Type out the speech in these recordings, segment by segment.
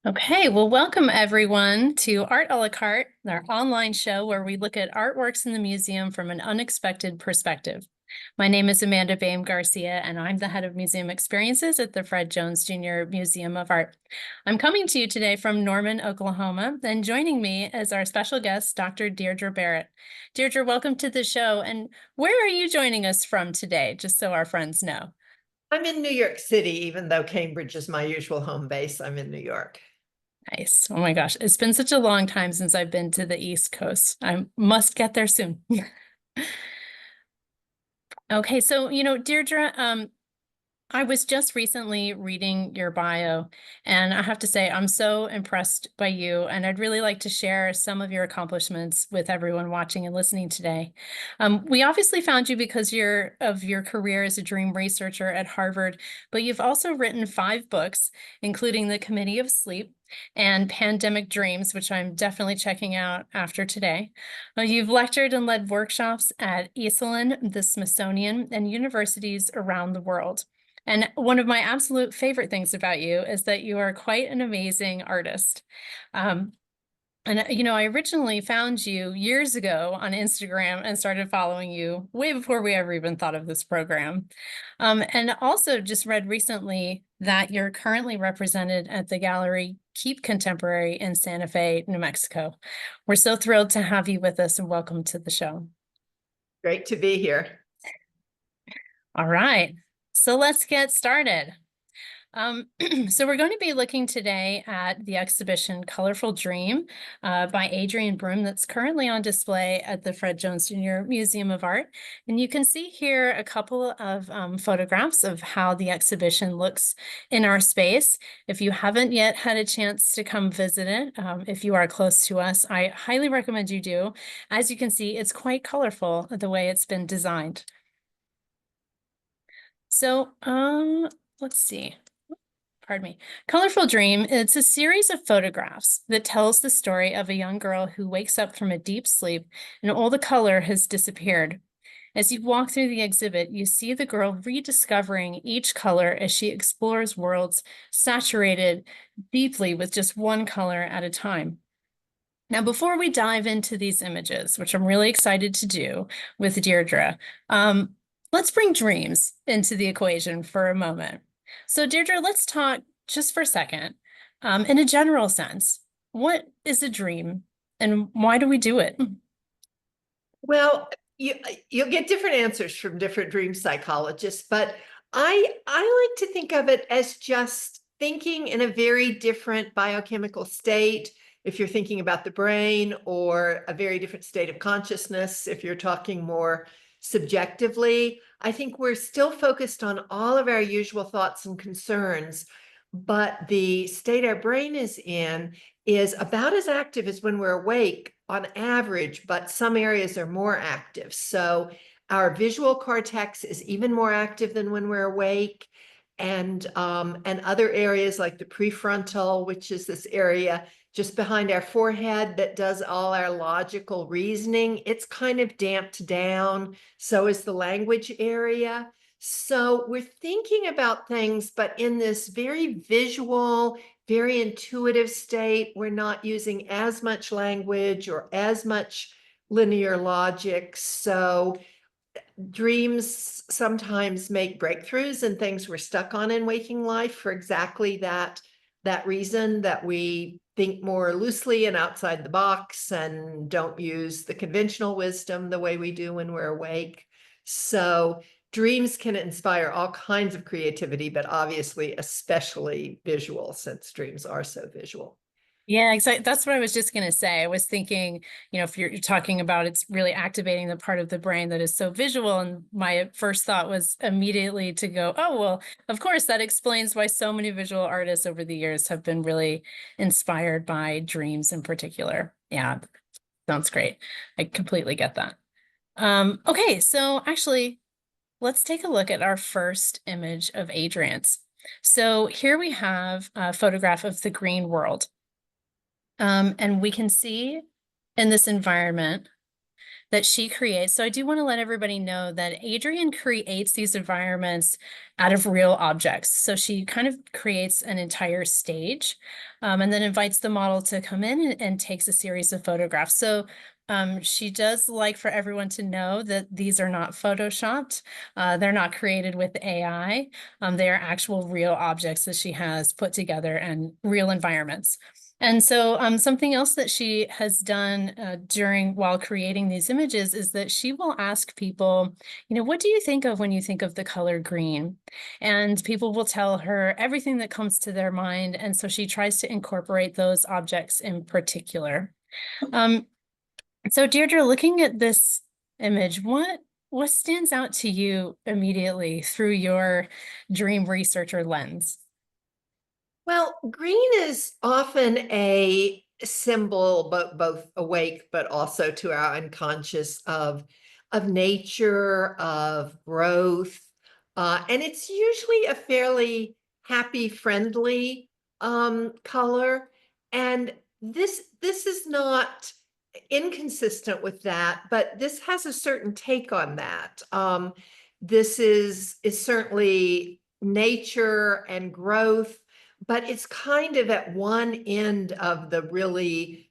Okay, well, welcome everyone to Art a la Carte, our online show where we look at artworks in the museum from an unexpected perspective. My name is Amanda Boehm Garcia, and I'm the head of museum experiences at the Fred Jones Jr. Museum of Art. I'm coming to you today from Norman, Oklahoma, and joining me is our special guest, Dr. Deirdre Barrett. Deirdre, welcome to the show. And where are you joining us from today, just so our friends know? I'm in New York City, even though Cambridge is my usual home base. I'm in New York. Nice. Oh my gosh. It's been such a long time since I've been to the East Coast. I must get there soon. Okay, so, Deirdre, I was just recently reading your bio, and I have to say, I'm so impressed by you, and I'd really like to share some of your accomplishments with everyone watching and listening today. We obviously found you because of your career as a dream researcher at Harvard, but you've also written 5 books, including The Committee of Sleep and Pandemic Dreams, which I'm definitely checking out after today. You've lectured and led workshops at Esalen, the Smithsonian, and universities around the world. And one of my absolute favorite things about you is that you are quite an amazing artist. I originally found you years ago on Instagram and started following you way before we ever even thought of this program. And also just read recently that you're currently represented at the gallery Keep Contemporary in Santa Fe, New Mexico. We're so thrilled to have you with us and welcome to the show. Great to be here. All right, so let's get started. So we're going to be looking today at the exhibition Colorful Dream by Adrien Broom that's currently on display at the Fred Jones Jr. Museum of Art. And you can see here a couple of photographs of how the exhibition looks in our space. If you haven't yet had a chance to come visit it, if you are close to us, I highly recommend you do. As you can see, it's quite colorful the way it's been designed. So let's see. Pardon me. Colorful Dream, it's a series of photographs that tells the story of a young girl who wakes up from a deep sleep and all the color has disappeared. As you walk through the exhibit, you see the girl rediscovering each color as she explores worlds saturated deeply with just one color at a time. Now, before we dive into these images, which I'm really excited to do with Deirdre, let's bring dreams into the equation for a moment. So Deirdre, let's talk just for a second. In a general sense, what is a dream and why do we do it? Well, you'll get different answers from different dream psychologists, but I like to think of it as just thinking in a very different biochemical state. If you're thinking about the brain, or a very different state of consciousness, if you're talking more subjectively, I think we're still focused on all of our usual thoughts and concerns, but the state our brain is in is about as active as when we're awake on average, but some areas are more active. So our visual cortex is even more active than when we're awake. And other areas like the prefrontal, which is this area just behind our forehead that does all our logical reasoning, it's kind of damped down. So is the language area. So we're thinking about things, but in this very visual, very intuitive state. We're not using as much language or as much linear logic. So dreams sometimes make breakthroughs in things we're stuck on in waking life for exactly that reason, that we think more loosely and outside the box and don't use the conventional wisdom the way we do when we're awake. So dreams can inspire all kinds of creativity, but obviously especially visual, since dreams are so visual. Yeah, exactly. That's what I was just going to say. I was thinking, if you're talking about it's really activating the part of the brain that is so visual. And my first thought was immediately to go, oh, well, of course, that explains why so many visual artists over the years have been really inspired by dreams in particular. Yeah, sounds great. I completely get that. Okay, so actually, let's take a look at our first image of Adrian's. So here we have a photograph of the green world. And we can see in this environment that she creates. So I do want to let everybody know that Adrien creates these environments out of real objects. So she kind of creates an entire stage, and then invites the model to come in and takes a series of photographs. So she does like for everyone to know that these are not photoshopped. They're not created with AI. They are actual real objects that she has put together and real environments. And so something else that she has done while creating these images is that she will ask people, what do you think of when you think of the color green? And people will tell her everything that comes to their mind. And so she tries to incorporate those objects in particular. Um, so Deirdre, looking at this image, what stands out to you immediately through your dream researcher lens? Well, green is often a symbol, both awake, but also to our unconscious of nature, of growth. And it's usually a fairly happy, friendly color. And this is not inconsistent with that, but this has a certain take on that. This is certainly nature and growth, but it's kind of at one end of the really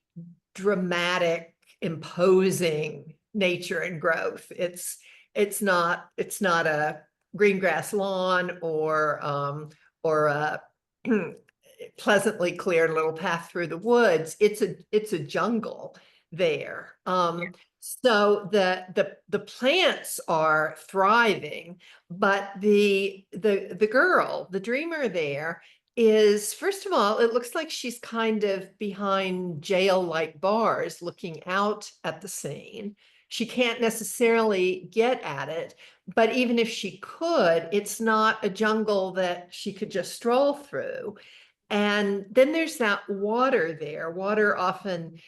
dramatic, imposing nature and growth. It's not a green grass lawn or a pleasantly clear little path through the woods. It's a jungle there. So the plants are thriving, but the girl, the dreamer there, is, first of all, it looks like she's kind of behind jail-like bars looking out at the scene. She can't necessarily get at it, but even if she could, it's not a jungle that she could just stroll through. And then there's that water there. Water often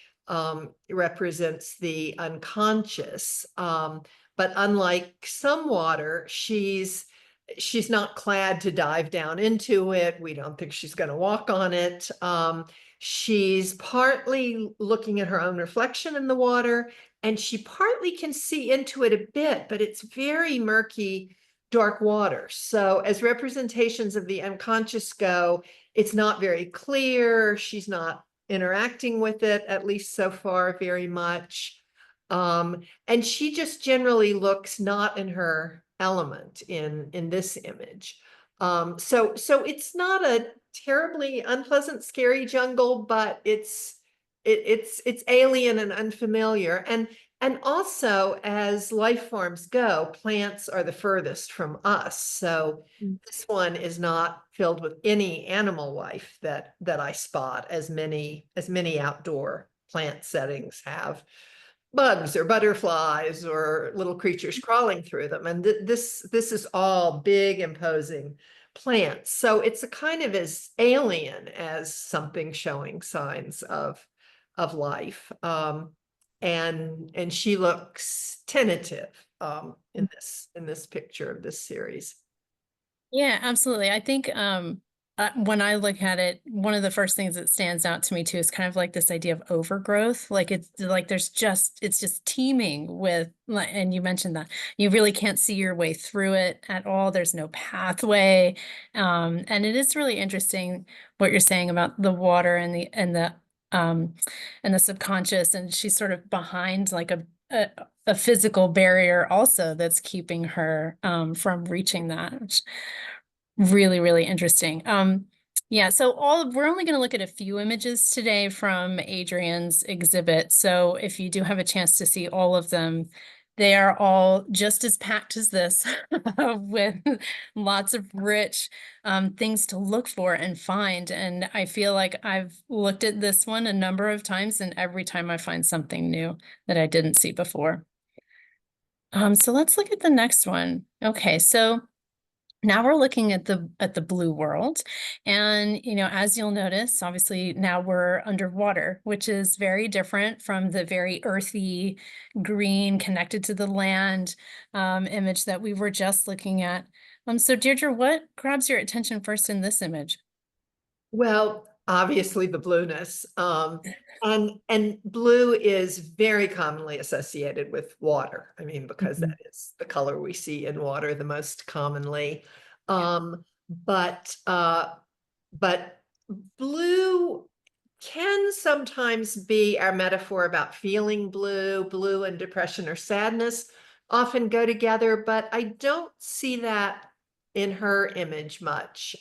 represents the unconscious. But unlike some water, she's not clad to dive down into it. We don't think she's going to walk on it. She's partly looking at her own reflection in the water, and she partly can see into it a bit, but it's very murky, dark water. So as representations of the unconscious go, it's not very clear. She's not interacting with it, at least so far, very much. And she just generally looks not in her element in this image. So it's not a terribly unpleasant, scary jungle, but it's alien and unfamiliar. And also, as life forms go, plants are the furthest from us. So this one is not filled with any animal life that I spot, as many outdoor plant settings have bugs or butterflies or little creatures crawling through them. And this is all big, imposing plants. So it's a kind of as alien as something showing signs of life. And she looks tentative in this picture of this series. Yeah, absolutely. I think when I look at it, one of the first things that stands out to me too is kind of like this idea of overgrowth. Like it's like it's just teeming with, and you mentioned that you really can't see your way through it at all. There's no pathway. And it is really interesting what you're saying about the water and the subconscious, and she's sort of behind like a physical barrier also that's keeping her from reaching that, which really, really interesting. Yeah, so we're only going to look at a few images today from Adrien's exhibit. So if you do have a chance to see all of them, they are all just as packed as this with lots of rich things to look for and find. And I feel like I've looked at this one a number of times, and every time I find something new that I didn't see before. So let's look at the next one. Okay, so now we're looking at the blue world. And, as you'll notice, obviously now we're underwater, which is very different from the very earthy green connected to the land image that we were just looking at. So Deirdre, what grabs your attention first in this image? Well, obviously the blueness. And blue is very commonly associated with water. I mean, because Mhm. that is the color we see in water the most commonly. Um, but but blue can sometimes be our metaphor about feeling blue. Blue and depression or sadness often go together, but I don't see that in her image much.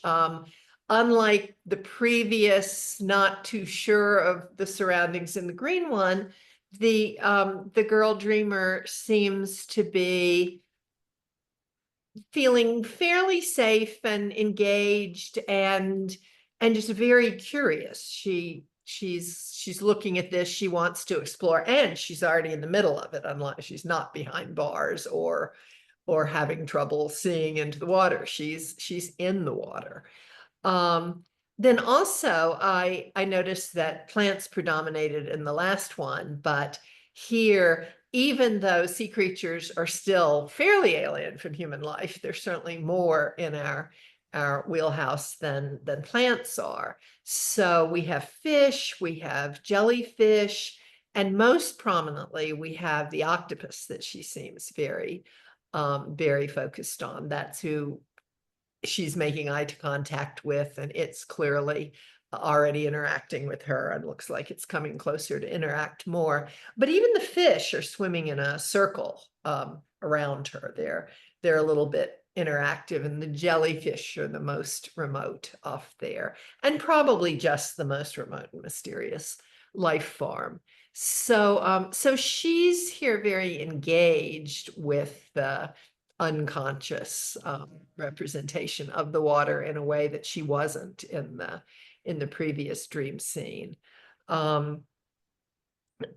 Unlike the previous, not too sure of the surroundings in the green one, the girl dreamer seems to be feeling fairly safe and engaged and just very curious. She's looking at this, she wants to explore, and she's already in the middle of it, unlike she's not behind bars or having trouble seeing into the water. She's in the water. Then also I noticed that plants predominated in the last one, but here, even though sea creatures are still fairly alien from human life, there's certainly more in our wheelhouse than plants are. So we have fish, we have jellyfish, and most prominently, we have the octopus that she seems very focused on. That's who she's making eye contact with, and it's clearly already interacting with her and looks like it's coming closer to interact more. But even the fish are swimming in a circle around her. They're a little bit interactive, and the jellyfish are the most remote off there, and probably just the most remote and mysterious life form. So she's here very engaged with the unconscious representation of the water in a way that she wasn't in the previous dream scene. Um,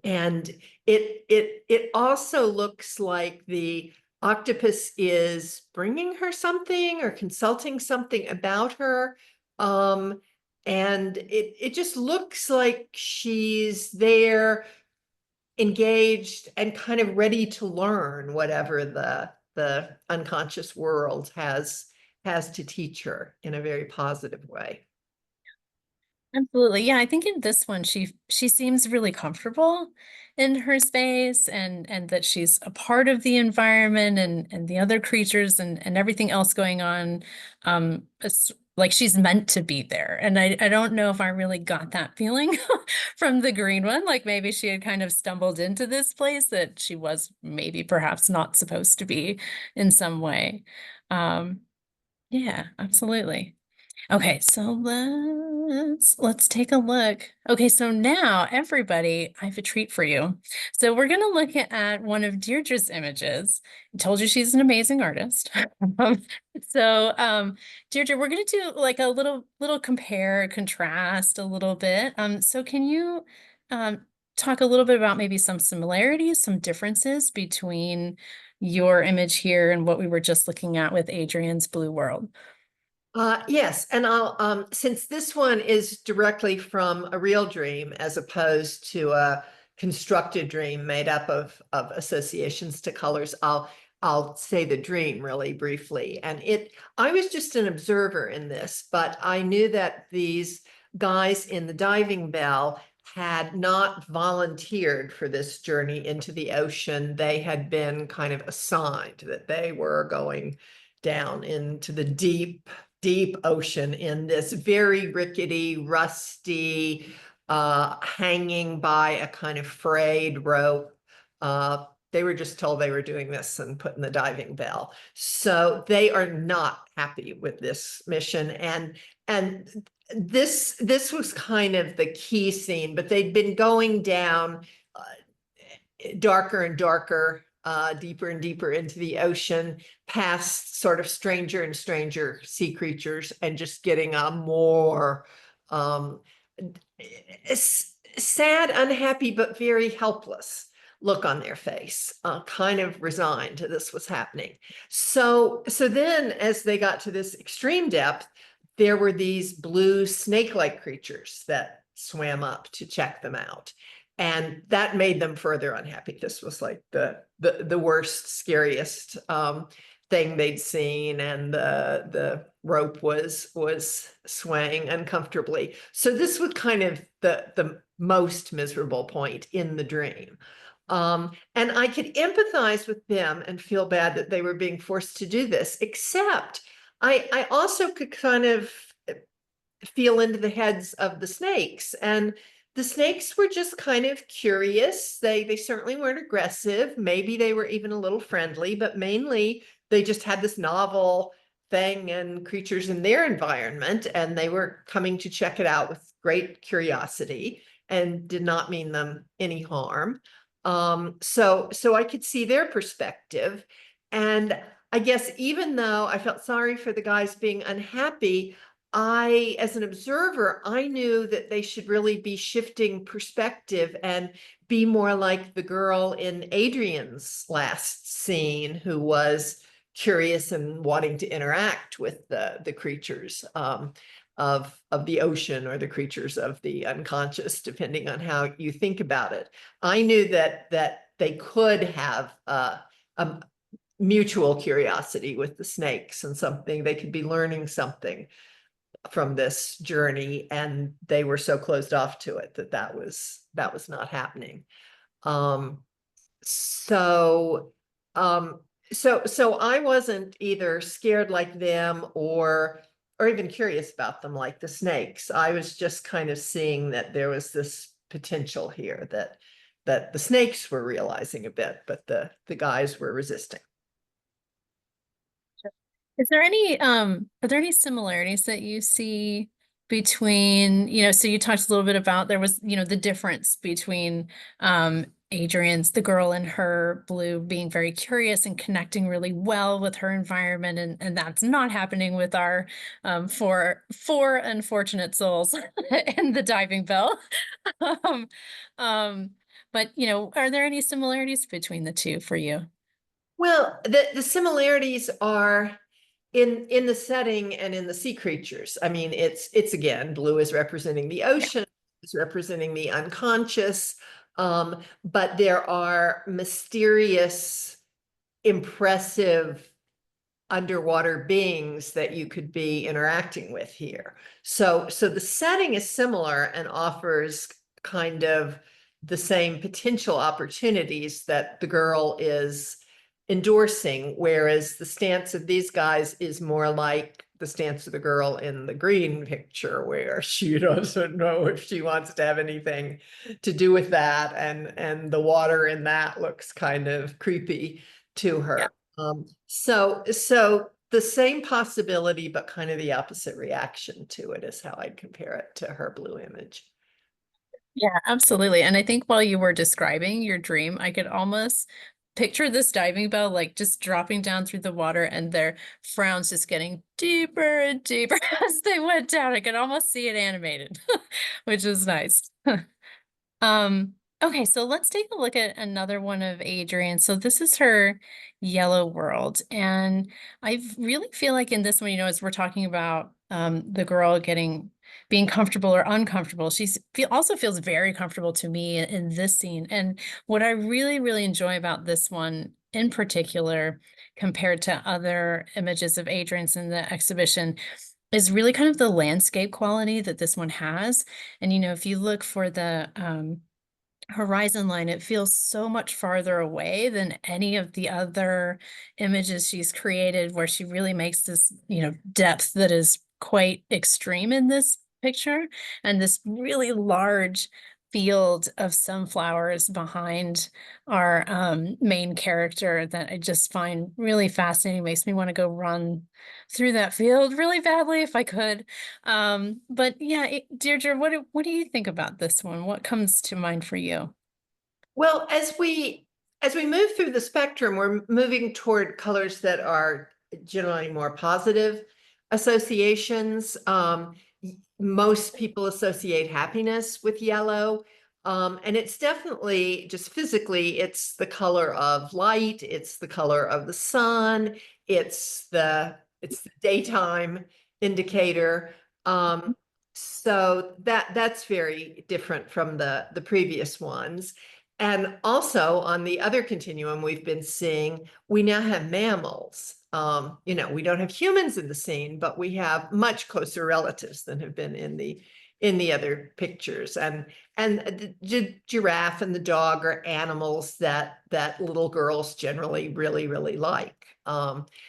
and it also looks like the octopus is bringing her something or consulting something about her. And it just looks like she's there engaged and kind of ready to learn whatever the unconscious world has to teach her in a very positive way. Absolutely. Yeah, I think in this one she seems really comfortable in her space and that she's a part of the environment and the other creatures and everything else going on. It's like she's meant to be there. And I don't know if I really got that feeling from the green one. Like maybe she had kind of stumbled into this place that she was maybe perhaps not supposed to be in some way. Um, yeah, absolutely. Okay, so let's take a look. Okay, so now everybody, I have a treat for you. So we're gonna look at one of Deirdre's images. I told you she's an amazing artist. Um, so Deirdre, we're gonna do like a little compare, contrast a little bit. So can you talk a little bit about maybe some similarities, some differences between your image here and what we were just looking at with Adrien's Blue World? Yes, and I'll since this one is directly from a real dream as opposed to a constructed dream made up of associations to colors, I'll say the dream really briefly. And I was just an observer in this, but I knew that these guys in the diving bell had not volunteered for this journey into the ocean. They had been kind of assigned that they were going down into the deep ocean in this very rickety, rusty, hanging by a kind of frayed rope. They were just told they were doing this and put in the diving bell. So they are not happy with this mission. And this was kind of the key scene, but they'd been going down darker and darker, deeper and deeper into the ocean, past sort of stranger and stranger sea creatures, and just getting a more um, sad, unhappy, but very helpless look on their face, kind of resigned to this was happening. So then as they got to this extreme depth, there were these blue snake-like creatures that swam up to check them out. And that made them further unhappy. This was like the worst, scariest thing they'd seen, and the rope was swaying uncomfortably. So this was kind of the most miserable point in the dream. And I could empathize with them and feel bad that they were being forced to do this, except I also could kind of feel into the heads of the snakes. And the snakes were just kind of curious. They certainly weren't aggressive. Maybe they were even a little friendly, but mainly they just had this novel thing and creatures in their environment, and they were coming to check it out with great curiosity and did not mean them any harm. So I could see their perspective. And I guess even though I felt sorry for the guys being unhappy, as an observer, I knew that they should really be shifting perspective and be more like the girl in Adrien's last scene, who was curious and wanting to interact with the creatures of the ocean, or the creatures of the unconscious, depending on how you think about it. I knew that they could have a mutual curiosity with the snakes, and something they could be learning something from this journey, and they were so closed off to it that was not happening. So I wasn't either scared like them, or even curious about them like the snakes. I was just kind of seeing that there was this potential here that the snakes were realizing a bit, but the guys were resisting. Is there any are there any similarities that you see between, so you talked a little bit about there was, the difference between Adrien's, the girl in her blue, being very curious and connecting really well with her environment, and that's not happening with our four unfortunate souls in the diving bell. um, but are there any similarities between the two for you? Well, the similarities are in the setting and in the sea creatures. I mean, it's again, blue is representing the ocean, it's representing the unconscious, but there are mysterious, impressive underwater beings that you could be interacting with here. So the setting is similar and offers kind of the same potential opportunities that the girl is endorsing, whereas the stance of these guys is more like the stance of the girl in the green picture, where she doesn't know if she wants to have anything to do with that, and the water in that looks kind of creepy to her. Yeah. So the same possibility, but kind of the opposite reaction to it, is how I'd compare it to her blue image. Yeah, absolutely. And I think while you were describing your dream, I could almost picture this diving bell like just dropping down through the water, and their frowns just getting deeper and deeper as they went down. I could almost see it animated, which is nice. Okay, so let's take a look at another one of Adrian. So this is her yellow world. And I really feel like in this one, as we're talking about the girl being comfortable or uncomfortable, also feels very comfortable to me in this scene. And what I really, really enjoy about this one in particular, compared to other images of Adrian's in the exhibition, is really kind of the landscape quality that this one has. And if you look for the horizon line, it feels so much farther away than any of the other images she's created, where she really makes this, depth that is quite extreme in this picture, and this really large field of sunflowers behind our main character that I just find really fascinating. Makes me want to go run through that field really badly if I could. But yeah, Deirdre, what do you think about this one? What comes to mind for you? Well, as we move through the spectrum, we're moving toward colors that are generally more positive associations. Most people associate happiness with yellow. And it's definitely, just physically, it's the color of light, it's the color of the sun, it's the daytime indicator. So that's very different from the previous ones. And also on the other continuum we've been seeing, we now have mammals. You know, we don't have humans in the scene, but we have much closer relatives than have been in the other pictures. And the giraffe and the dog are animals that little girls generally really like.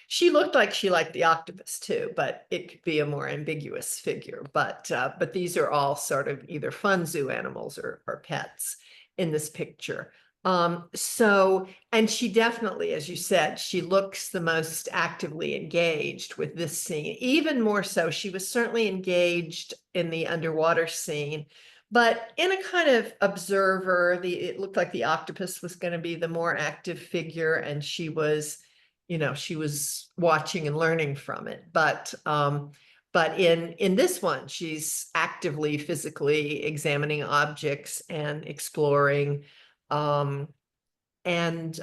She looked like she liked the octopus too, but it could be a more ambiguous figure. But these are all sort of either fun zoo animals or pets in this picture. And she definitely, as you said, she looks the most actively engaged with this scene. Even more so, she was certainly engaged in the underwater scene, but in a kind of observer. It looked like the octopus was going to be the more active figure, and she was, you know, she was watching and learning from it. But in this one, she's actively physically examining objects and exploring. Um, and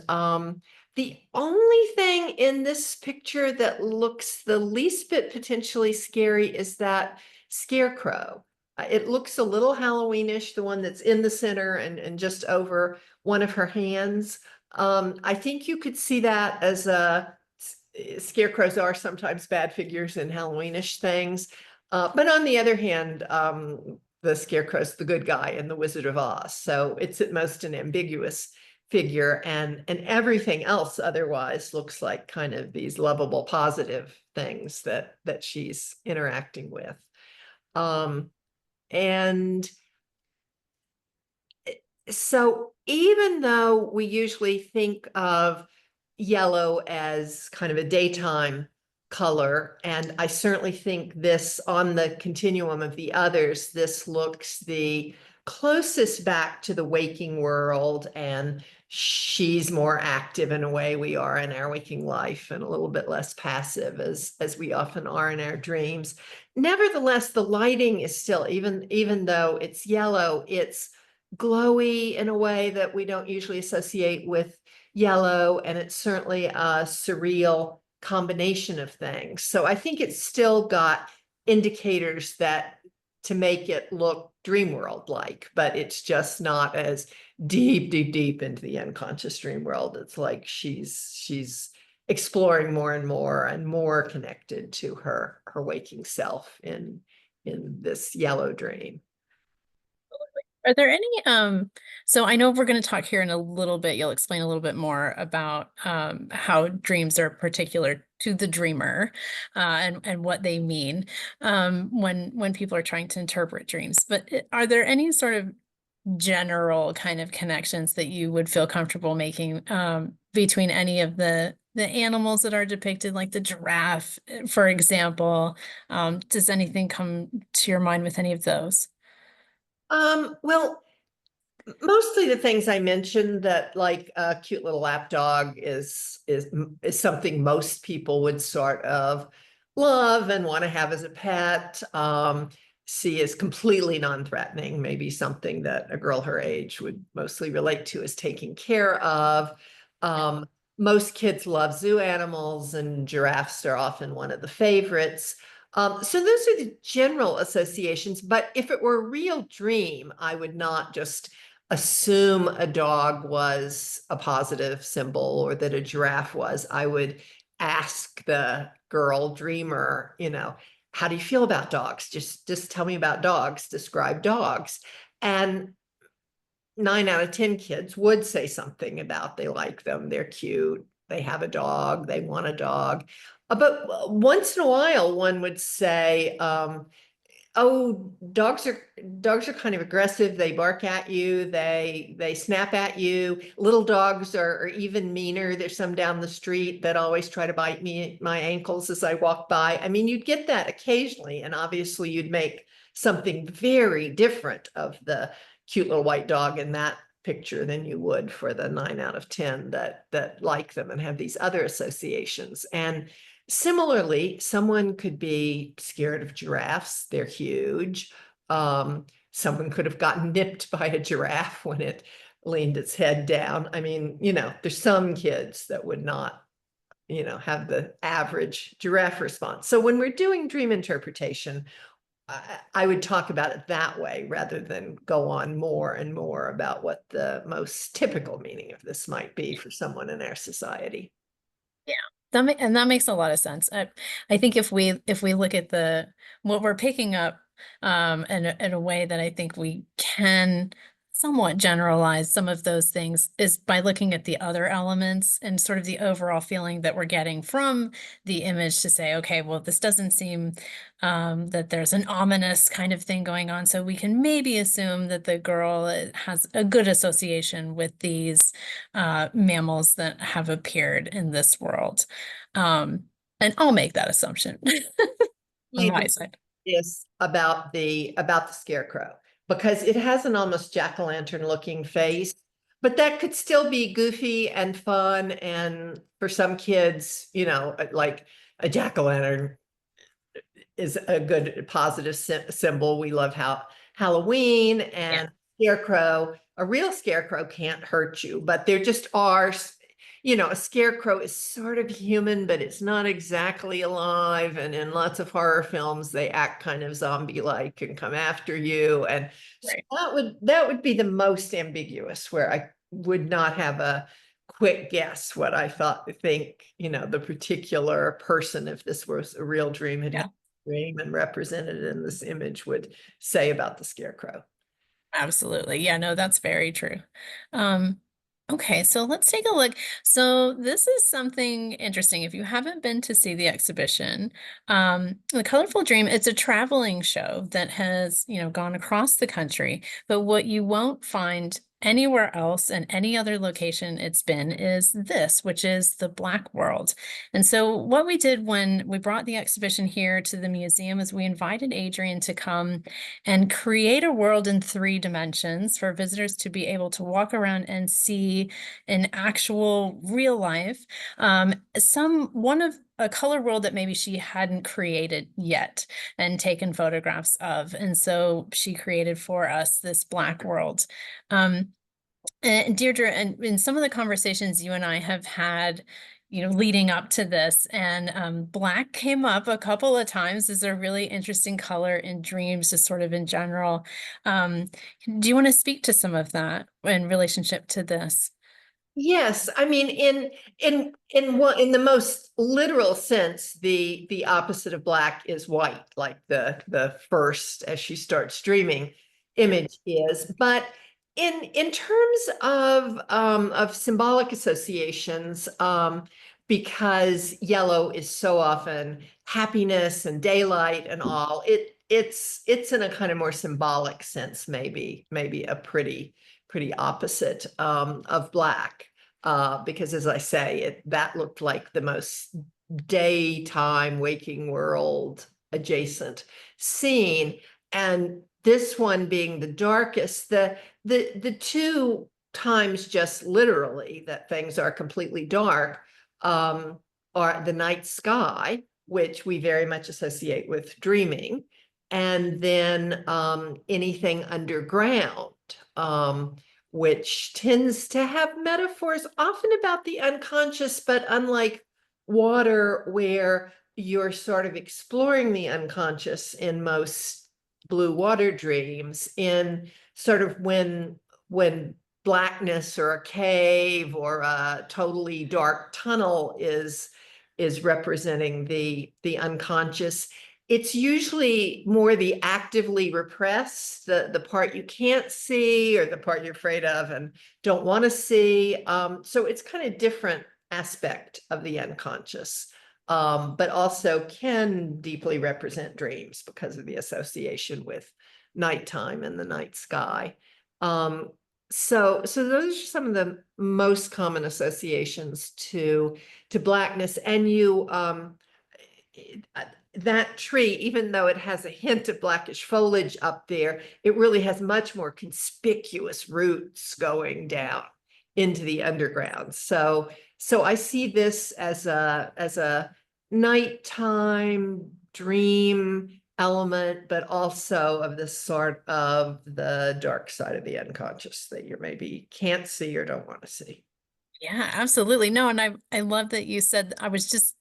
the only thing in this picture that looks the least bit potentially scary is that scarecrow. It looks a little Halloweenish, the one that's in the center and just over one of her hands. I think you could see that as scarecrows are sometimes bad figures in Halloweenish things. But on the other hand, the scarecrow's the good guy in The Wizard of Oz. So it's at most an ambiguous figure, and everything else otherwise looks like kind of these lovable, positive things that she's interacting with. And so even though we usually think of yellow as kind of a daytime color, and I certainly think this, on the continuum of the others, this looks the closest back to the waking world, and she's more active in a way we are in our waking life, and a little bit less passive as we often are in our dreams. Nevertheless, the lighting is still, even though it's yellow, it's glowy in a way that we don't usually associate with yellow, and it's certainly a surreal combination of things. So I think it's still got indicators that to make it look dream world like, but it's just not as deep into the unconscious dream world. It's like she's exploring more and more connected to her waking self in this yellow dream. Are there any, so I know we're going to talk here in a little bit, you'll explain a little bit more about how dreams are particular to the dreamer, and what they mean when people are trying to interpret dreams. But are there any sort of general kind of connections that you would feel comfortable making between any of the animals that are depicted, like the giraffe, for example? Does anything come to your mind with any of those? Well, mostly the things I mentioned, that like a cute little lap dog is something most people would sort of love and want to have as a pet. See as completely non-threatening, maybe something that a girl her age would mostly relate to as taking care of. Um, Most kids love zoo animals, and giraffes are often one of the favorites. So those are the general associations, but if it were a real dream, I would not just assume a dog was a positive symbol or that a giraffe was. I would ask the girl dreamer, you know, how do you feel about dogs? Just tell me about dogs, describe dogs. And 9 out of 10 kids would say something about they like them, they're cute, they have a dog, they want a dog. But once in a while, one would say, oh, dogs are kind of aggressive. They bark at you. They snap at you. Little dogs are even meaner. There's some down the street that always try to bite me, my ankles as I walk by. I mean, you'd get that occasionally, and obviously you'd make something very different of the cute little white dog in that picture than you would for the 9 out of 10 that like them and have these other associations. And similarly, someone could be scared of giraffes. They're huge. Someone could have gotten nipped by a giraffe when it leaned its head down. I mean, you know, there's some kids that would not, you know, have the average giraffe response. So when we're doing dream interpretation, I would talk about it that way rather than go on more and more about what the most typical meaning of this might be for someone in our society. Yeah, and that makes a lot of sense. I think if we look at the what we're picking up in a way that I think we can somewhat generalize some of those things is by looking at the other elements and sort of the overall feeling that we're getting from the image to say, okay, well, this doesn't seem that there's an ominous kind of thing going on. So we can maybe assume that the girl has a good association with these mammals that have appeared in this world. Um, and I'll make that assumption on my side. Is about the scarecrow because it has an almost jack-o'-lantern looking face, but that could still be goofy and fun. And for some kids, like a jack-o'-lantern is a good positive symbol. We love Halloween Yeah. and scarecrow. A real scarecrow can't hurt you, but there just are, a scarecrow is sort of human, but it's not exactly alive. And in lots of horror films, they act kind of zombie-like and come after you. And so Right. that would be the most ambiguous, where I would not have a quick guess what I think, the particular person, if this was a real dream, had Yeah. dream and represented in this image, would say about the scarecrow. Absolutely. Yeah, no, that's very true. Um, okay, so let's take a look. So this is something interesting. If you haven't been to see the exhibition, The Colorful Dream, it's a traveling show that has, gone across the country, but what you won't find anywhere else in any other location it's been is this, which is the Black World. And so what we did when we brought the exhibition here to the museum is we invited Adrien to come and create a world in 3 dimensions for visitors to be able to walk around and see in actual real life one of a color world that maybe she hadn't created yet and taken photographs of. And so she created for us this Black world. And Deirdre, and in some of the conversations you and I have had, leading up to this, and black came up a couple of times as a really interesting color in dreams, just sort of in general. Um, do you want to speak to some of that in relationship to this? Yes, I mean, in the most literal sense, the opposite of black is white, like the first, as she starts dreaming, image is. But in terms of symbolic associations, because yellow is so often happiness and daylight and all, it's in a kind of more symbolic sense, maybe a pretty opposite of black. Because as I say, that looked like the most daytime waking world adjacent scene. And this one being the darkest, the 2 times just literally that things are completely dark are the night sky, which we very much associate with dreaming, and then anything underground, which tends to have metaphors often about the unconscious, but unlike water, where you're sort of exploring the unconscious in most blue water dreams, in sort of when blackness or a cave or a totally dark tunnel is representing the unconscious, it's usually more the actively repressed, the part you can't see or the part you're afraid of and don't want to see. So it's kind of different aspect of the unconscious, but also can deeply represent dreams because of the association with nighttime and the night sky. So those are some of the most common associations to blackness. And that tree, even though it has a hint of blackish foliage up there, it really has much more conspicuous roots going down into the underground. So I see this as a nighttime dream element, but also of this sort of the dark side of the unconscious that you maybe can't see or don't want to see. Yeah, absolutely. No, and I love that you said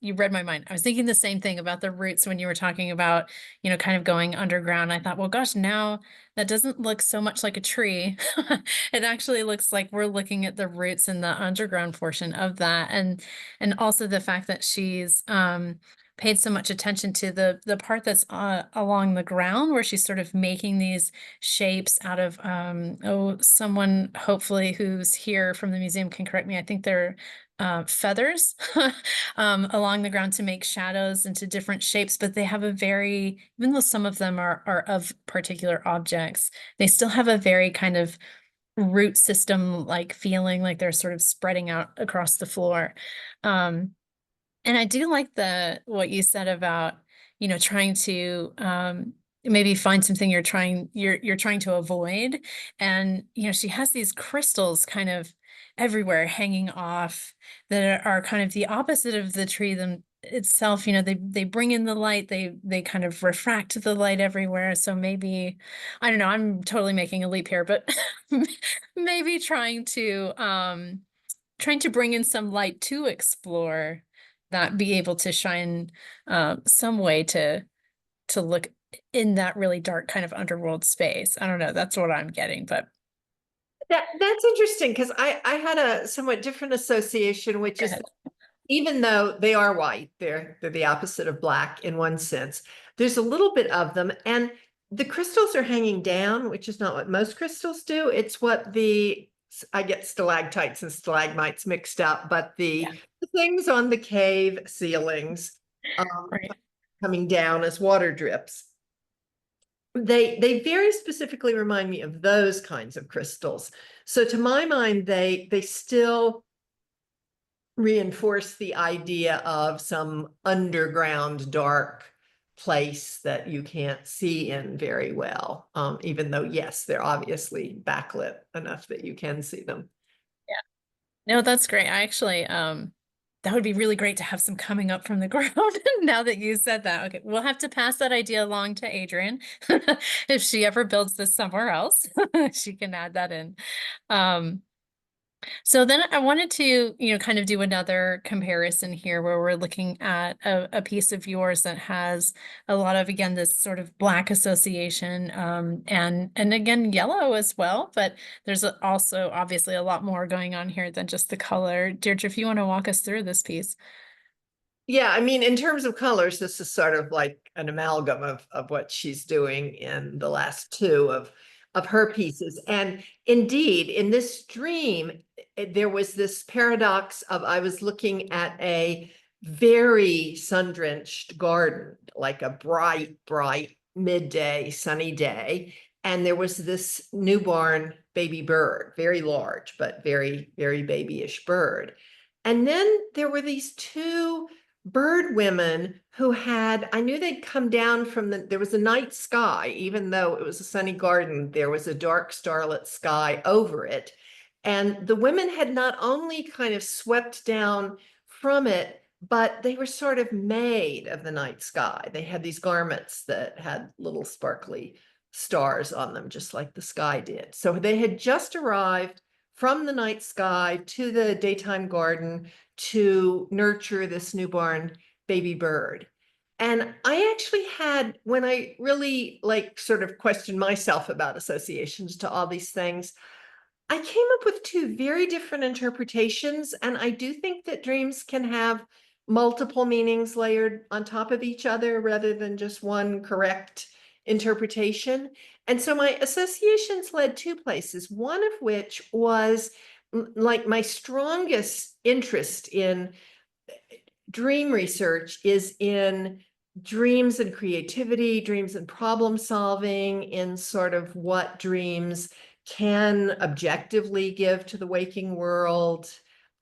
you read my mind. I was thinking the same thing about the roots when you were talking about, kind of going underground. I thought, well, gosh, now that doesn't look so much like a tree. It actually looks like we're looking at the roots and the underground portion of that. And also the fact that she's paid so much attention to the part that's along the ground where she's sort of making these shapes out of someone hopefully who's here from the museum can correct me. I think they're feathers along the ground to make shadows into different shapes, but they have a very, even though some of them are of particular objects, they still have a very kind of root system like feeling, like they're sort of spreading out across the floor. Um, and I do like what you said about, trying to maybe find something you're trying to avoid. And, she has these crystals kind of everywhere hanging off that are kind of the opposite of the tree them itself. They bring in the light, they kind of refract the light everywhere. So maybe, I don't know, I'm totally making a leap here, but maybe trying to bring in some light to explore that, be able to shine some way to look in that really dark kind of underworld space. I don't know, that's what I'm getting, but That's interesting because I had a somewhat different association, which go is ahead. even though they are white, they're the opposite of black in one sense. There's a little bit of them, and the crystals are hanging down, which is not what most crystals do. It's what I get stalactites and stalagmites mixed up, but Yeah, the things on the cave ceilings right. coming down as water drips. They very specifically remind me of those kinds of crystals. So to my mind, they still reinforce the idea of some underground dark place that you can't see in very well, even though, yes, they're obviously backlit enough that you can see them. Yeah. No, that's great. I actually, that would be really great to have some coming up from the ground now that you said that. Okay, we'll have to pass that idea along to Adrian. If she ever builds this somewhere else, she can add that in. Um, So then I wanted to, kind of do another comparison here where we're looking at a piece of yours that has a lot of, again, this sort of black association, and again, yellow as well, but there's also obviously a lot more going on here than just the color. Deirdre, if you want to walk us through this piece. Yeah, I mean, in terms of colors, this is sort of like an amalgam of what she's doing in the last two of her pieces. And indeed, in this dream, there was this paradox of I was looking at a very sun-drenched garden, like a bright, bright midday, sunny day. And there was this newborn baby bird, very large, but very, very babyish bird. And then there were these two bird women who I knew they'd come down from there was a night sky, even though it was a sunny garden, there was a dark starlit sky over it. And the women had not only kind of swept down from it, but they were sort of made of the night sky. They had these garments that had little sparkly stars on them, just like the sky did. So they had just arrived from the night sky to the daytime garden to nurture this newborn baby bird. And I actually had, when I really like sort of questioned myself about associations to all these things, I came up with two very different interpretations. And I do think that dreams can have multiple meanings layered on top of each other rather than just one correct interpretation. And so my associations led two places, one of which was like my strongest interest in dream research is in dreams and creativity, dreams and problem solving, in sort of what dreams can objectively give to the waking world.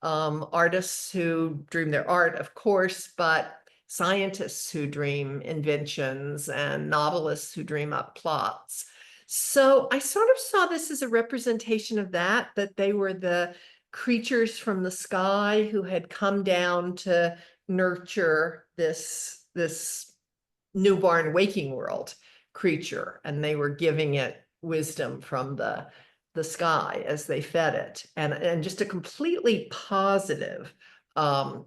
Artists who dream their art, of course, but scientists who dream inventions and novelists who dream up plots. So I sort of saw this as a representation of that they were the creatures from the sky who had come down to nurture this newborn waking world creature, and they were giving it wisdom from the the sky as they fed it, and just a completely positive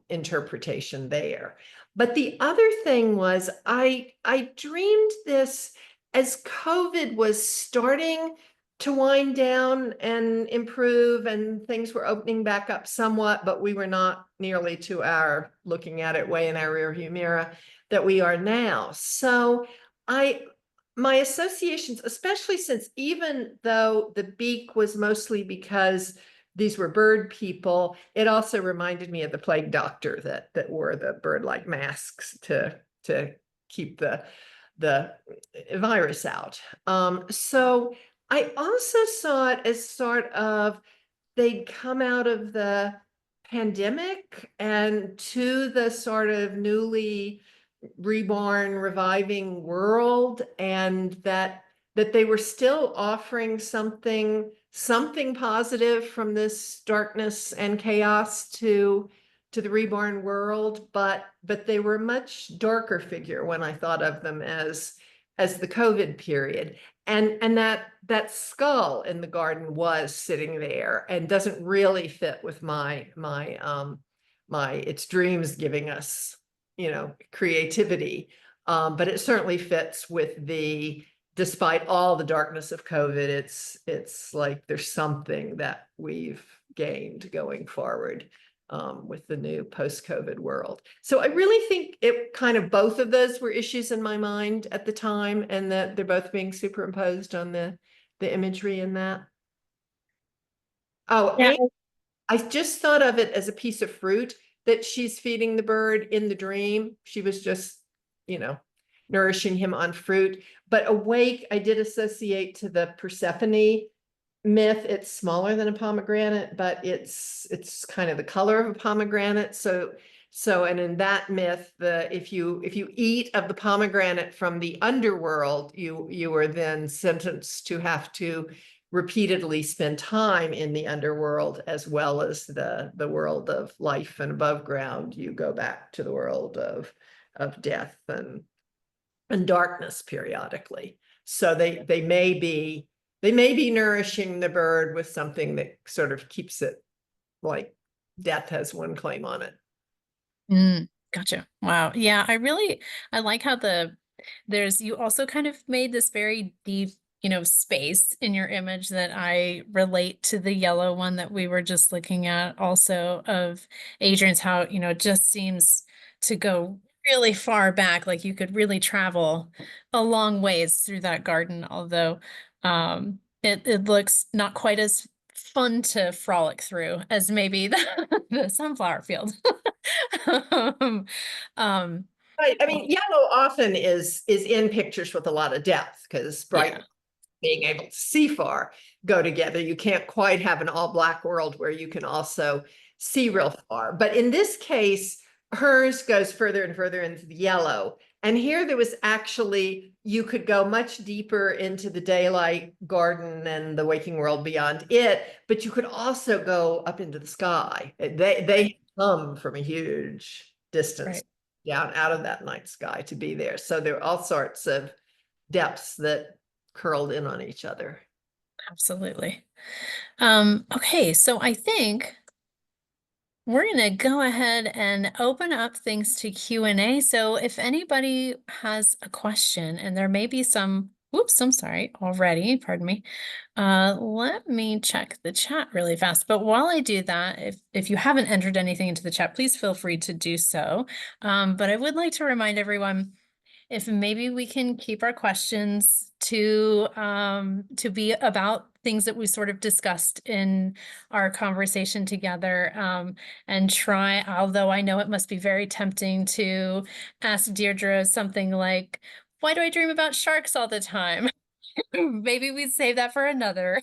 interpretation there. But the other thing was I dreamed this as COVID was starting to wind down and improve, and things were opening back up somewhat, but we were not nearly to our looking at it way in our rearview mirror that we are now. So my associations, especially since even though the beak was mostly because these were bird people, it also reminded me of the plague doctor that wore the bird-like masks to keep the virus out. So I also saw it as sort of they'd come out of the pandemic and to the sort of newly reborn, reviving world, and that they were still offering something positive from this darkness and chaos to the reborn world, but they were a much darker figure when I thought of them as the COVID period. And that skull in the garden was sitting there and doesn't really fit with my it's dreams giving us, creativity. But it certainly fits with despite all the darkness of COVID, it's like there's something that we've gained going forward with the new post-COVID world. So I really think it kind of both of those were issues in my mind at the time, and that they're both being superimposed on the imagery in that. Oh, Yeah. and I just thought of it as a piece of fruit that she's feeding the bird in the dream. She was just, nourishing him on fruit. But awake, I did associate to the Persephone myth. It's smaller than a pomegranate, but it's kind of the color of a pomegranate. So and in that myth, if you eat of the pomegranate from the underworld, you are then sentenced to have to repeatedly spend time in the underworld as well as the world of life and above ground. You go back to the world of death and darkness periodically. So they may be nourishing the bird with something that sort of keeps it like death has one claim on it. Gotcha. Wow. Yeah, I like how you also kind of made this very deep, space in your image that I relate to the yellow one that we were just looking at also of Adrian's, how, it just seems to go really far back. Like you could really travel a long ways through that garden, although it looks not quite as fun to frolic through as maybe the sunflower field. Um, um, Right. I mean, yellow often is in pictures with a lot of depth because bright yeah, being able to see far go together. You can't quite have an all black world where you can also see real far. But in this case, hers goes further and further into the yellow. And here there was actually, you could go much deeper into the daylight garden and the waking world beyond it, but you could also go up into the sky. They come from a huge distance right. down out of that night sky to be there. So there are all sorts of depths that curled in on each other. Absolutely. Okay, so I think we're going to go ahead and open up things to Q&A. So if anybody has a question, and there may be some, whoops, I'm sorry, already, pardon me. Let me check the chat really fast. But while I do that, if you haven't entered anything into the chat, please feel free to do so. But I would like to remind everyone, if maybe we can keep our questions to be about things that we sort of discussed in our conversation together, and try, although I know it must be very tempting to ask Deirdre something like, why do I dream about sharks all the time? Maybe we'd save that for another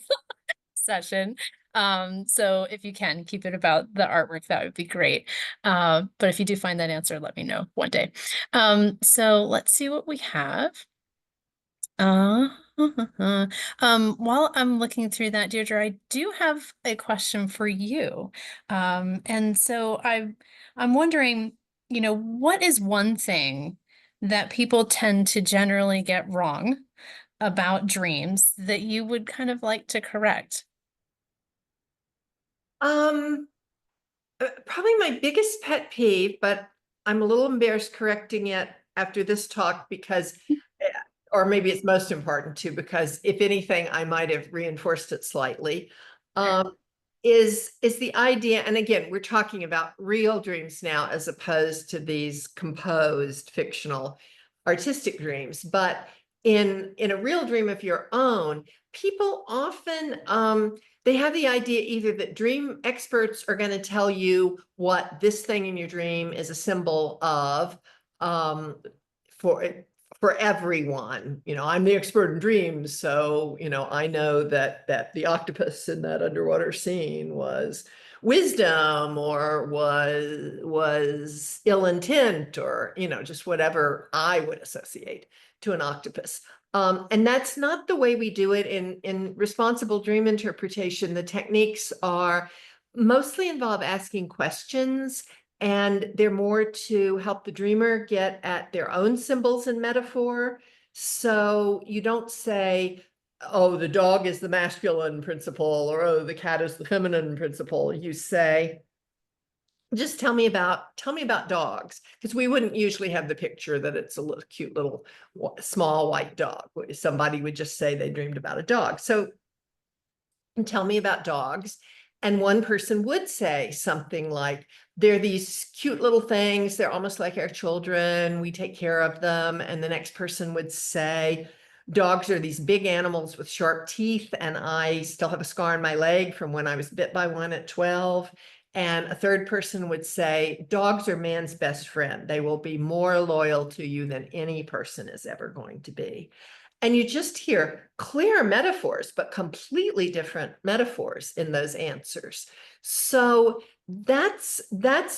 session. So if you can keep it about the artwork, that would be great. But if you do find that answer, let me know one day. So let's see what we have. Uh, while I'm looking through that, Deirdre, I do have a question for you. And so I'm wondering, what is one thing that people tend to generally get wrong about dreams that you would kind of like to correct? Um, Probably my biggest pet peeve, but I'm a little embarrassed correcting it after this talk because, or maybe it's most important too, because if anything, I might have reinforced it slightly. Um, is the idea, and again, we're talking about real dreams now as opposed to these composed fictional artistic dreams, but in a real dream of your own, people often they have the idea either that dream experts are going to tell you what this thing in your dream is a symbol of um, for for everyone. You know, I'm the expert in dreams, so you know I know that the octopus in that underwater scene was wisdom or was ill intent or you know just whatever I would associate to an octopus. And that's not the way we do it in responsible dream interpretation. The techniques are mostly involve asking questions, and they're more to help the dreamer get at their own symbols and metaphor. So you don't say, oh, the dog is the masculine principle, or oh, the cat is the feminine principle. You say, just tell me about dogs, because we wouldn't usually have the picture that it's a little cute little small white dog. Somebody would just say they dreamed about a dog. So tell me about dogs. And one person would say something like, they're these cute little things. They're almost like our children. We take care of them. And the next person would say, dogs are these big animals with sharp teeth. And I still have a scar on my leg from when I was bit by one at 12. And a third person would say, dogs are man's best friend. They will be more loyal to you than any person is ever going to be. And you just hear clear metaphors, but completely different metaphors in those answers. So that's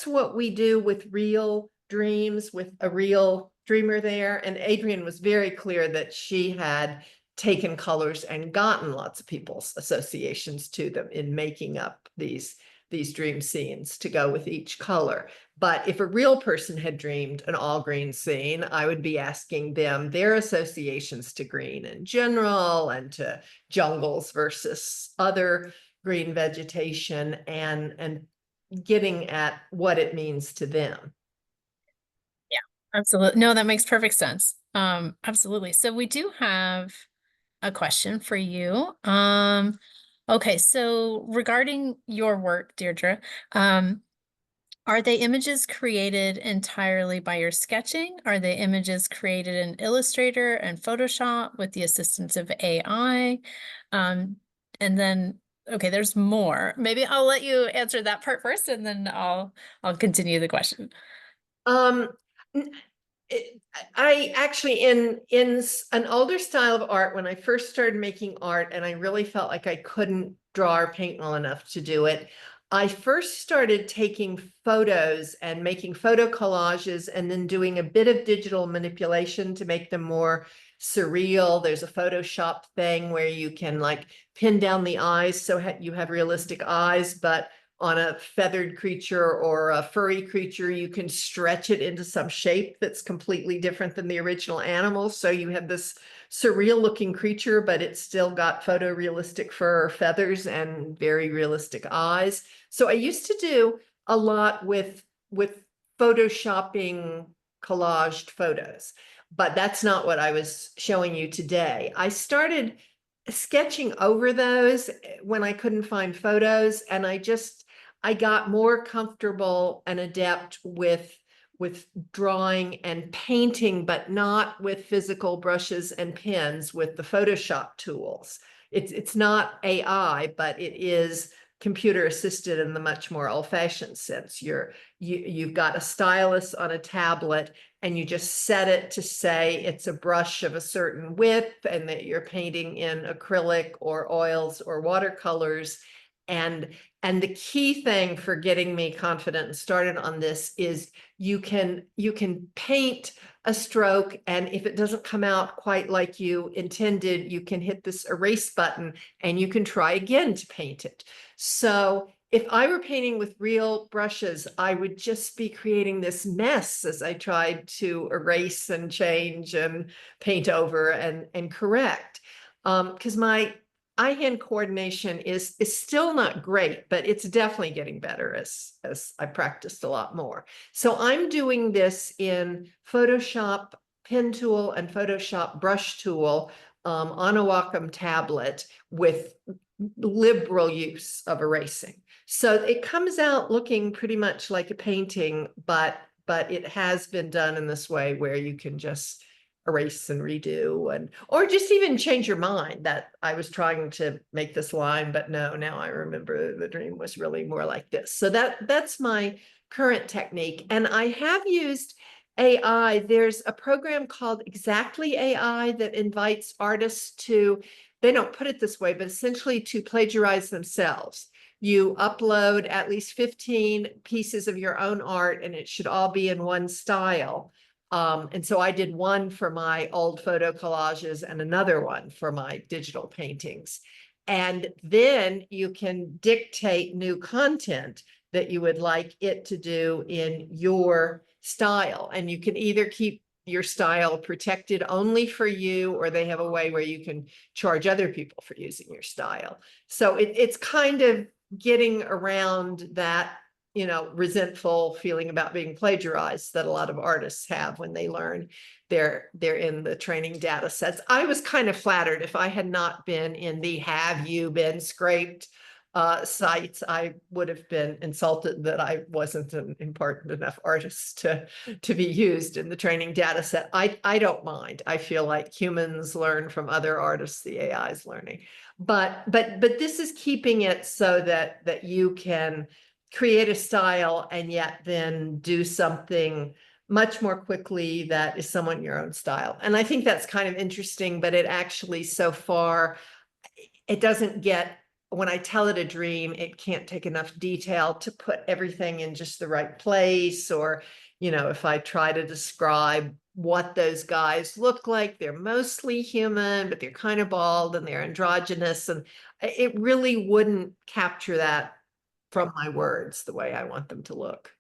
what we do with real dreams, with a real dreamer there. And Adrien was very clear that she had taken colors and gotten lots of people's associations to them in making up these dream scenes to go with each color. But if a real person had dreamed an all green scene, I would be asking them their associations to green in general and to jungles versus other green vegetation and getting at what it means to them. Yeah, absolutely. No, that makes perfect sense. Absolutely. So we do have a question for you. Okay, so regarding your work, Deirdre, are they images created entirely by your sketching? Are they images created in Illustrator and Photoshop with the assistance of AI? Um, and then, okay, there's more. Maybe I'll let you answer that part first, and then I'll continue the question. Um, I actually in an older style of art, when I first started making art and I really felt like I couldn't draw or paint well enough to do it, I first started taking photos and making photo collages and then doing a bit of digital manipulation to make them more surreal. There's a Photoshop thing where you can like pin down the eyes so you have realistic eyes, but on a feathered creature or a furry creature, you can stretch it into some shape that's completely different than the original animal. So you have this surreal looking creature, but it's still got photorealistic fur or feathers and very realistic eyes. So I used to do a lot with photoshopping collaged photos, but that's not what I was showing you today. I started sketching over those when I couldn't find photos, and I got more comfortable and adept with drawing and painting, but not with physical brushes and pens, with the Photoshop tools. It's not AI, but it is computer assisted in the much more old-fashioned sense. You've got a stylus on a tablet and you just set it to say it's a brush of a certain width and that you're painting in acrylic or oils or watercolors. And the key thing for getting me confident and started on this is you can paint a stroke, and if it doesn't come out quite like you intended, you can hit this erase button and you can try again to paint it. So if I were painting with real brushes, I would just be creating this mess as I tried to erase and change and paint over and correct. Because eye-hand coordination is still not great, but it's definitely getting better as I practiced a lot more. So I'm doing this in Photoshop pen tool and Photoshop brush tool on a Wacom tablet with liberal use of erasing. So it comes out looking pretty much like a painting, but it has been done in this way where you can just erase and redo, and or just even change your mind that I was trying to make this line, but no, now I remember the dream was really more like this. So that's my current technique. And I have used AI. There's a program called Exactly AI that invites artists to, they don't put it this way, but essentially to plagiarize themselves. You upload at least 15 pieces of your own art, and it should all be in one style. And so I did one for my old photo collages and another one for my digital paintings. And then you can dictate new content that you would like it to do in your style. And you can either keep your style protected only for you, or they have a way where you can charge other people for using your style. So it's kind of getting around that, you know, resentful feeling about being plagiarized that a lot of artists have when they learn they're in the training data sets. I was kind of flattered. If I had not been in the "have you been scraped" sites, I would have been insulted that I wasn't an important enough artist to be used in the training data set. I don't mind. I feel like humans learn from other artists, the AI is learning. But this is keeping it so that you can create a style and yet then do something much more quickly that is somewhat your own style. And I think that's kind of interesting, but it actually, so far, it doesn't get, when I tell it a dream, it can't take enough detail to put everything in just the right place. Or, you know, if I try to describe what those guys look like, they're mostly human, but they're kind of bald and they're androgynous. And it really wouldn't capture that from my words the way I want them to look.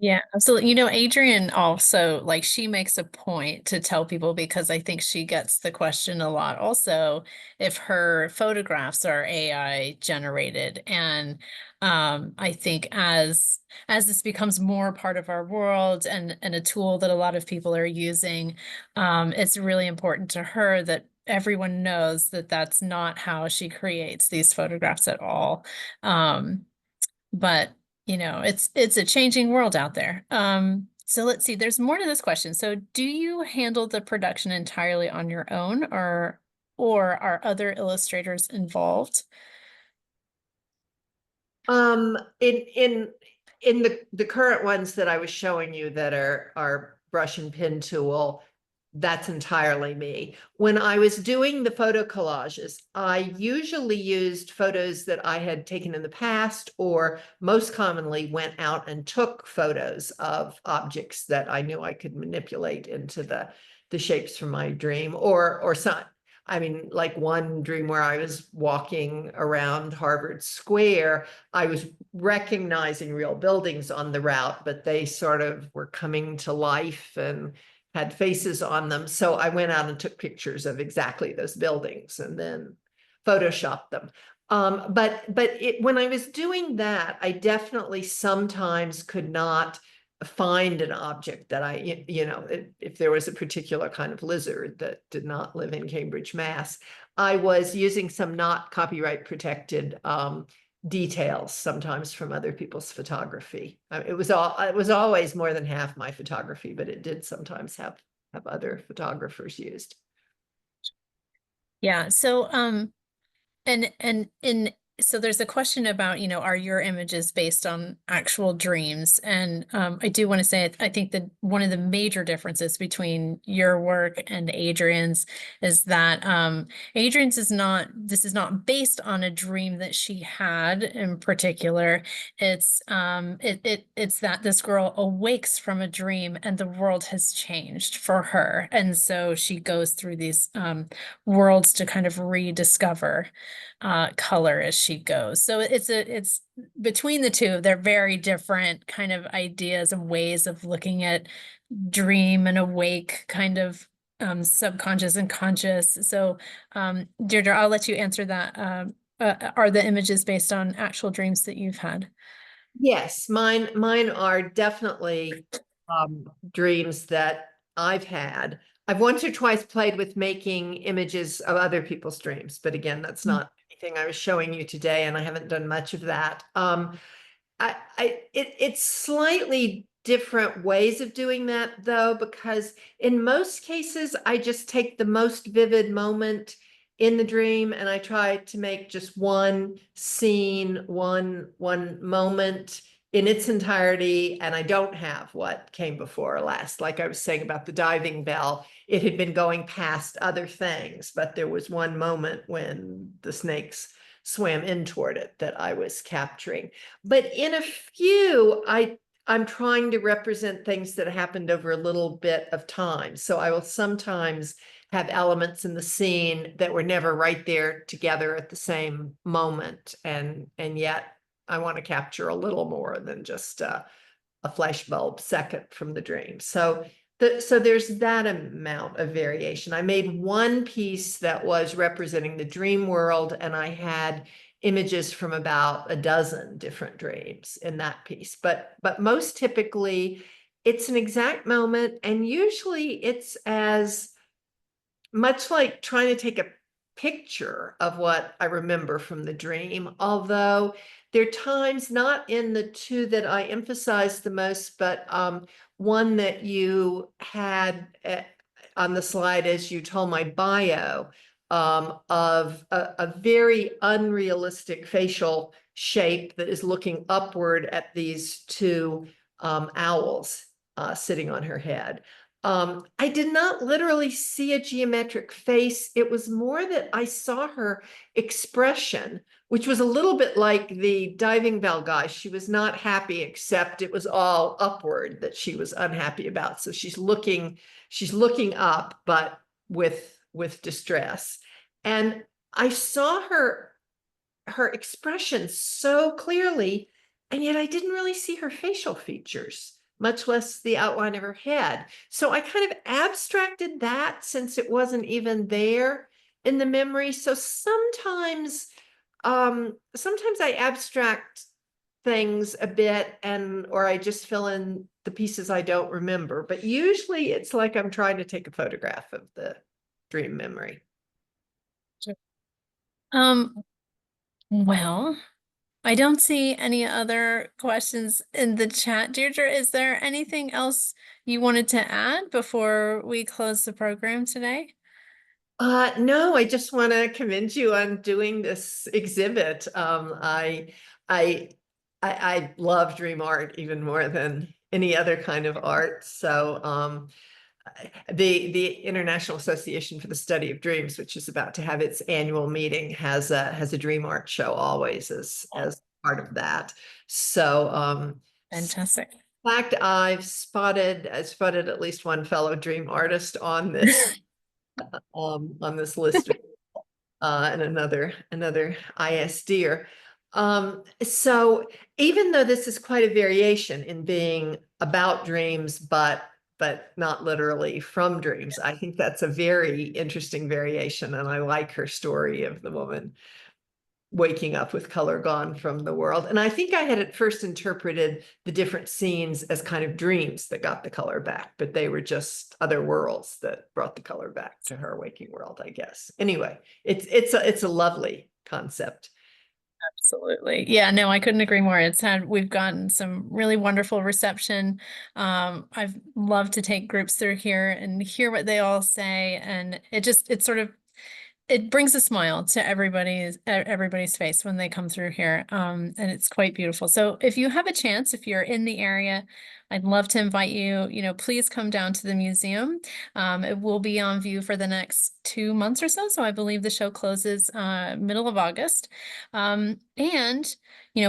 Yeah, absolutely. You know, Adrian also, like, she makes a point to tell people, because I think she gets the question a lot also, if her photographs are AI generated. And I think as this becomes more part of our world and a tool that a lot of people are using, it's really important to her that everyone knows that that's not how she creates these photographs at all. But you know, it's a changing world out there. So let's see, there's more to this question. So do you handle the production entirely on your own, or are other illustrators involved? In the current ones that I was showing you that are brush and pen tool, that's entirely me. When I was doing the photo collages, I usually used photos that I had taken in the past, or most commonly went out and took photos of objects that I knew I could manipulate into the shapes from my dream, or some. I mean, like one dream where I was walking around Harvard Square, I was recognizing real buildings on the route, but they sort of were coming to life and had faces on them. So I went out and took pictures of exactly those buildings and then photoshopped them. When I was doing that, I definitely sometimes could not find an object that I, you know, if there was a particular kind of lizard that did not live in Cambridge, Mass, I was using some not copyright protected details sometimes from other people's photography. It was always more than half my photography, but it did sometimes have other photographers used. Yeah. So and so there's a question about, you know, are your images based on actual dreams? And I do want to say, I think that one of the major differences between your work and Adrian's is that Adrian's this is not based on a dream that she had in particular. It's it's that this girl awakes from a dream and the world has changed for her. And so she goes through these worlds to kind of rediscover color as she goes. So it's between the two, they're very different kind of ideas and ways of looking at dream and awake kind of subconscious and conscious. So, Deirdre, I'll let you answer that. Are the images based on actual dreams that you've had? Yes, mine are definitely dreams that I've had. I've once or twice played with making images of other people's dreams, but again, that's not anything I was showing you today, and I haven't done much of that. It's slightly different ways of doing that though, because in most cases, I just take the most vivid moment in the dream and I try to make just one scene, one moment in its entirety, and I don't have what came before or last. Like I was saying about the diving bell, it had been going past other things, but there was one moment when the snakes swam in toward it that I was capturing. But in a few, I'm trying to represent things that happened over a little bit of time. So I will sometimes have elements in the scene that were never right there together at the same moment. And yet I want to capture a little more than just a flashbulb second from the dream. So there's that amount of variation. I made one piece that was representing the dream world, and I had images from about a dozen different dreams in that piece. But most typically, it's an exact moment, and usually it's as much like trying to take a picture of what I remember from the dream, although there are times, not in the two that I emphasize the most, but one that you had on the slide as you told my bio, of a very unrealistic facial shape that is looking upward at these two owls sitting on her head. I did not literally see a geometric face. It was more that I saw her expression, which was a little bit like the diving bell guy. She was not happy, except it was all upward that she was unhappy about. So she's looking up, but with distress. And I saw her expression so clearly, and yet I didn't really see her facial features, much less the outline of her head. So I kind of abstracted that since it wasn't even there in the memory. So sometimes I abstract things a bit, or I just fill in the pieces I don't remember. But usually it's like I'm trying to take a photograph of the dream memory. Sure. Um, well, I don't see any other questions in the chat. Deirdre, is there anything else you wanted to add before we close the program today? No, I just want to commend you on doing this exhibit. I love dream art even more than any other kind of art. So the International Association for the Study of Dreams, which is about to have its annual meeting, has a dream art show always as part of that. So Fantastic. in fact, I spotted at least one fellow dream artist on this list, and another ISDer. So even though this is quite a variation in being about dreams, but not literally from dreams, I think that's a very interesting variation. And I like her story of the woman waking up with color gone from the world. And I think I had at first interpreted the different scenes as kind of dreams that got the color back, but they were just other worlds that brought the color back to her waking world, I guess. Anyway, it's a lovely concept. Absolutely. Yeah, no, I couldn't agree more. We've gotten some really wonderful reception. I've loved to take groups through here and hear what they all say. And it brings a smile to everybody's face when they come through here. And it's quite beautiful. So if you have a chance, if you're in the area, I'd love to invite you, please come down to the museum. It will be on view for the next 2 months or so. So I believe the show closes middle of August. And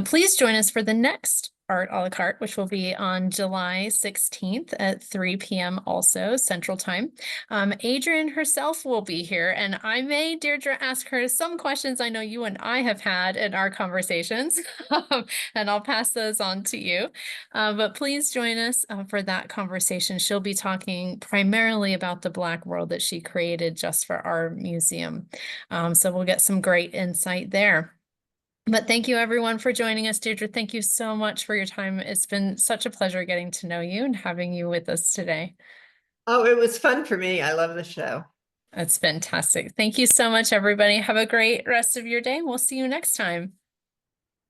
please join us for the next Art a la carte, which will be on July 16th at 3 p.m. also Central Time. Adrien herself will be here, and I may, Deirdre, ask her some questions I know you and I have had in our conversations, and I'll pass those on to you. But please join us for that conversation. She'll be talking primarily about the Black world that she created just for our museum. So we'll get some great insight there. But thank you everyone for joining us. Deirdre, thank you so much for your time. It's been such a pleasure getting to know you and having you with us today. Oh, it was fun for me. I love the show. That's fantastic. Thank you so much, everybody. Have a great rest of your day. We'll see you next time.